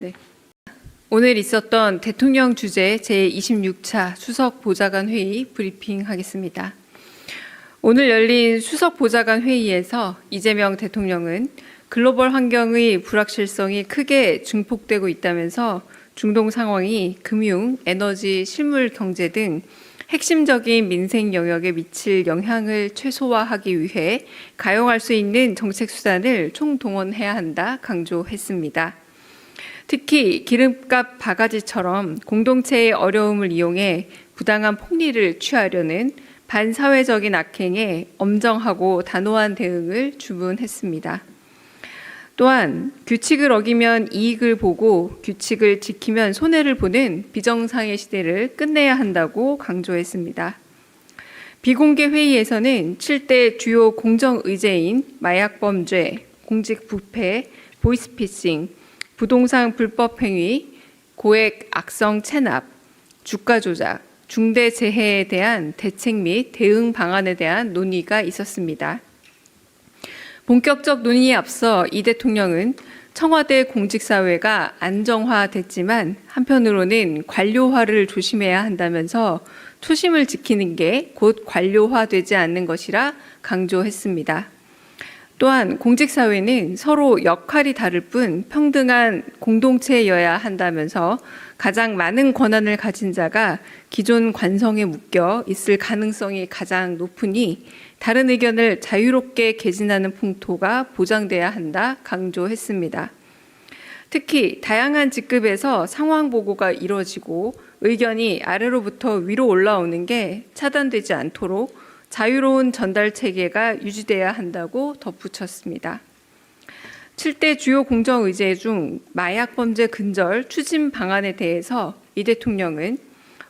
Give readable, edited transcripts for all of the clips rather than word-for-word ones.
네. 오늘 있었던 대통령 주재 제26차 수석 보좌관 회의 브리핑하겠습니다. 오늘 열린 수석 보좌관 회의에서 이재명 대통령은 글로벌 환경의 불확실성이 크게 증폭되고 있다면서 중동 상황이 금융, 에너지, 실물 경제 등 핵심적인 민생 영역에 미칠 영향을 최소화하기 위해 가용할 수 있는 정책 수단을 총동원해야 한다 강조했습니다. 특히 기름값 바가지처럼 공동체의 어려움을 이용해 부당한 폭리를 취하려는 반사회적인 악행에 엄정하고 단호한 대응을 주문했습니다. 또한 규칙을 어기면 이익을 보고 규칙을 지키면 손해를 보는 비정상의 시대를 끝내야 한다고 강조했습니다. 비공개 회의에서는 7대 주요 공정의제인 마약범죄, 공직부패, 보이스피싱, 부동산 불법행위, 고액 악성 체납, 주가 조작, 중대재해에 대한 대책 및 대응 방안에 대한 논의가 있었습니다. 본격적 논의에 앞서 이 대통령은 청와대 공직사회가 안정화됐지만 한편으로는 관료화를 조심해야 한다면서 초심을 지키는 게 곧 관료화되지 않는 것이라 강조했습니다. 또한 공직사회는 서로 역할이 다를 뿐 평등한 공동체여야 한다면서 가장 많은 권한을 가진 자가 기존 관성에 묶여 있을 가능성이 가장 높으니 다른 의견을 자유롭게 개진하는 풍토가 보장돼야 한다 강조했습니다. 특히 다양한 직급에서 상황 보고가 이루어지고 의견이 아래로부터 위로 올라오는 게 차단되지 않도록 자유로운 전달 체계가 유지돼야 한다고 덧붙였습니다. 7대 주요 공정의제 중 마약범죄 근절 추진 방안에 대해서 이 대통령은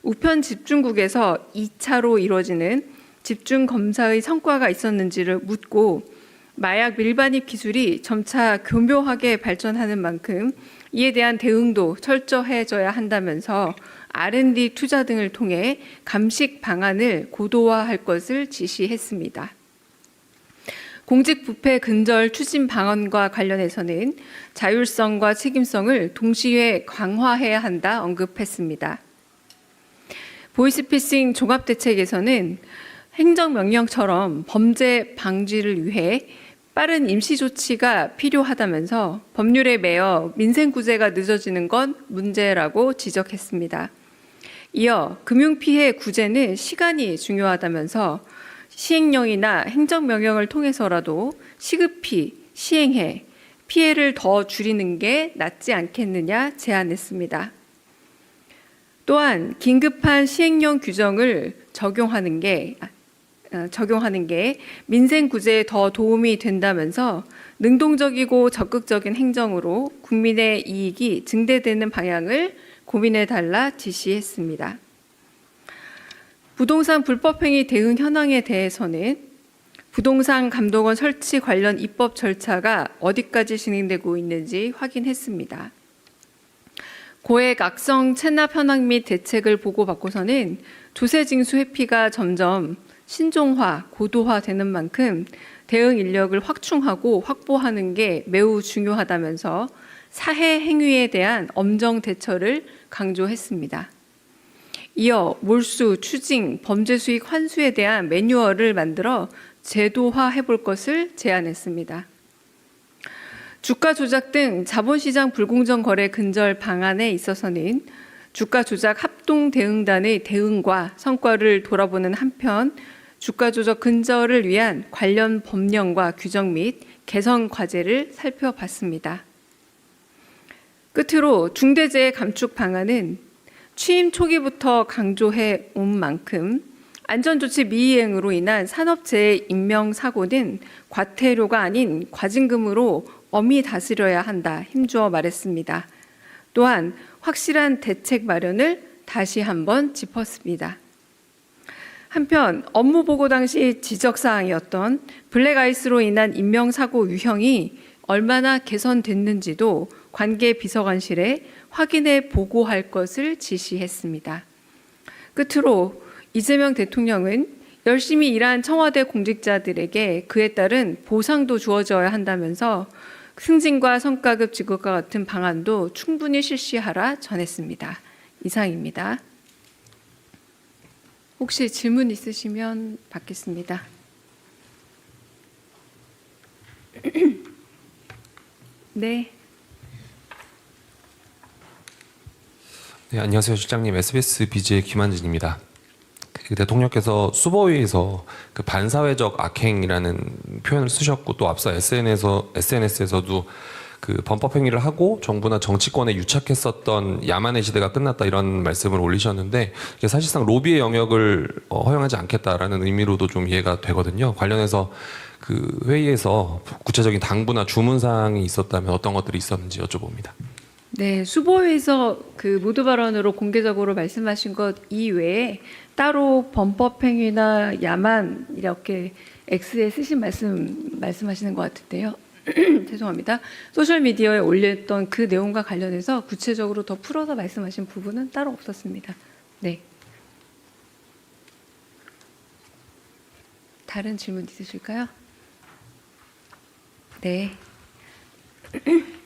우편 집중국에서 2차로 이루어지는 집중검사의 성과가 있었는지를 묻고 마약 밀반입 기술이 점차 교묘하게 발전하는 만큼 이에 대한 대응도 철저해져야 한다면서 R&D 투자 등을 통해 감식 방안을 고도화할 것을 지시했습니다. 공직부패 근절 추진 방안과 관련해서는 자율성과 책임성을 동시에 강화해야 한다 언급했습니다. 보이스피싱 종합대책에서는 행정명령처럼 범죄 방지를 위해 빠른 임시조치가 필요하다면서 법률에 매여 민생구제가 늦어지는 건 문제라고 지적했습니다. 이어 금융피해 구제는 시간이 중요하다면서 시행령이나 행정명령을 통해서라도 시급히 시행해 피해를 더 줄이는 게 낫지 않겠느냐 제안했습니다. 또한 긴급한 시행령 규정을 적용하는 게 민생 구제에 더 도움이 된다면서 능동적이고 적극적인 행정으로 국민의 이익이 증대되는 방향을 고민해달라 지시했습니다. 부동산 불법행위 대응 현황에 대해서는 부동산 감독원 설치 관련 입법 절차가 어디까지 진행되고 있는지 확인했습니다. 고액 악성 체납 현황 및 대책을 보고받고서는 조세징수 회피가 점점 신종화, 고도화되는 만큼 대응 인력을 확충하고 확보하는 게 매우 중요하다면서 사해 행위에 대한 엄정 대처를 강조했습니다. 이어 몰수, 추징, 범죄 수익 환수에 대한 매뉴얼을 만들어 제도화해 볼 것을 제안했습니다. 주가 조작 등 자본시장 불공정 거래 근절 방안에 있어서는 주가 조작 합동대응단의 대응과 성과를 돌아보는 한편 주가 조작 근절을 위한 관련 법령과 규정 및 개선 과제를 살펴봤습니다. 끝으로 중대재해 감축 방안은 취임 초기부터 강조해 온 만큼 안전조치 미이행으로 인한 산업재해 인명사고는 과태료가 아닌 과징금으로 엄히 다스려야 한다 힘주어 말했습니다. 또한 확실한 대책 마련을 다시 한번 짚었습니다. 한편 업무 보고 당시 지적사항이었던 블랙아이스로 인한 인명사고 유형이 얼마나 개선됐는지도 관계 비서관실에 확인해 보고할 것을 지시했습니다. 끝으로 이재명 대통령은 열심히 일한 청와대 공직자들에게 그에 따른 보상도 주어져야 한다면서 승진과 성과급 지급과 같은 방안도 충분히 실시하라 전했습니다. 이상입니다. 혹시 질문 있으시면 받겠습니다. 네. 네, 안녕하세요, 실장님. SBS BJ의 김한진입니다. 대통령께서 수보위에서 그 반사회적 악행이라는 표현을 쓰셨고 또 앞서 SNS에서도 그 범법 행위를 하고 정부나 정치권에 유착했었던 야만의 시대가 끝났다 이런 말씀을 올리셨는데 이게 사실상 로비의 영역을 허용하지 않겠다라는 의미로도 좀 이해가 되거든요. 관련해서 그 회의에서 구체적인 당부나 주문 사항이 있었다면 어떤 것들이 있었는지 여쭤봅니다. 네, 수보위에서 그 모두 발언으로 공개적으로 말씀하신 것 이외에 따로 범법 행위나 야만 이렇게 X에 쓰신 말씀하시는 것 같은데요. 죄송합니다. 소셜 미디어에 올렸던 그 내용과 관련해서 구체적으로 더 풀어서 말씀하신 부분은 따로 없었습니다. 네. 다른 질문 있으실까요? 네.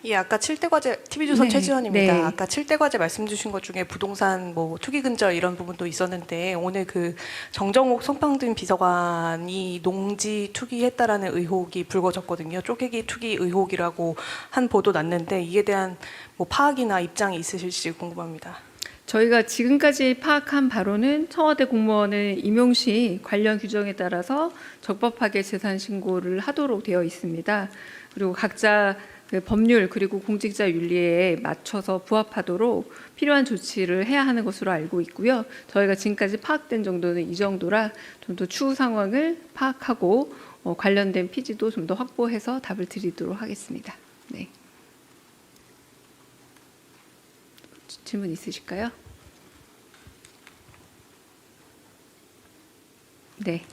예, 아까 7대 과제 TV조선 네, 최지원입니다. 네. 아까 7대 과제 말씀 주신 것 중에 부동산 뭐 투기 근절 이런 부분도 있었는데 오늘 그 정정옥 성평등 비서관이 농지 투기했다라는 의혹이 불거졌거든요. 쪼개기 투기 의혹이라고 한 보도 났는데 이에 대한 뭐 파악이나 입장이 있으실지 궁금합니다. 저희가 지금까지 파악한 바로는 청와대 공무원은 임용 시 관련 규정에 따라서 적법하게 재산 신고를 하도록 되어 있습니다. 그리고 각자 그 법률 그리고 공직자 윤리에 맞춰서 부합하도록 필요한 조치를 해야 하는 것으로 알고 있고요. 저희가 지금까지 파악된 정도는 이 정도라 좀 더 추후 상황을 파악하고 관련된 피지도 좀 더 확보해서 답을 드리도록 하겠습니다. 네. 질문 있으실까요? 네.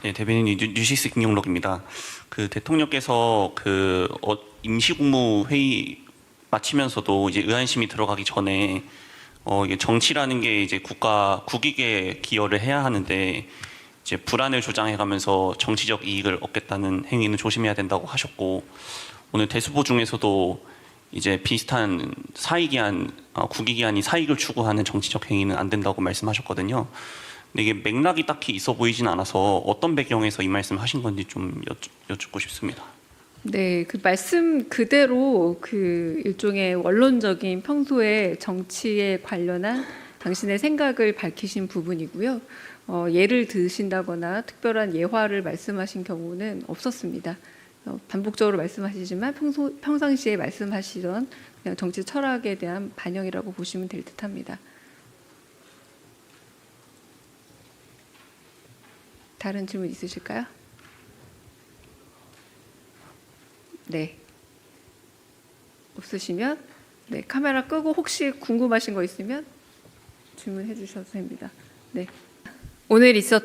네, 대변인 뉴시스 김용록입니다. 그 대통령께서 그 임시국무 회의 마치면서도 이제 의안심이 들어가기 전에 이게 정치라는 게 이제 국익에 기여를 해야 하는데 이제 불안을 조장해가면서 정치적 이익을 얻겠다는 행위는 조심해야 된다고 하셨고 오늘 대수보 중에서도 이제 비슷한 사익이한 국익이한이 사익을 추구하는 정치적 행위는 안 된다고 말씀하셨거든요. 근데 이게 맥락이 딱히 있어 보이진 않아서 어떤 배경에서 이 말씀을 하신 건지 좀 여쭙고 싶습니다. 네, 그 말씀 그대로 그 일종의 원론적인 평소에 정치에 관련한 당신의 생각을 밝히신 부분이고요. 예를 드신다거나 특별한 예화를 말씀하신 경우는 없었습니다. 반복적으로 말씀하시지만 평상시에 말씀하시던 그냥 정치 철학에 대한 반영이라고 보시면 될 듯합니다. 다른 질문 있으실까요? 네. 없으시면 네, 카메라 끄고 혹시 궁금하신 거 있으면 질문해 주셔도 됩니다. 네. 오늘 있었던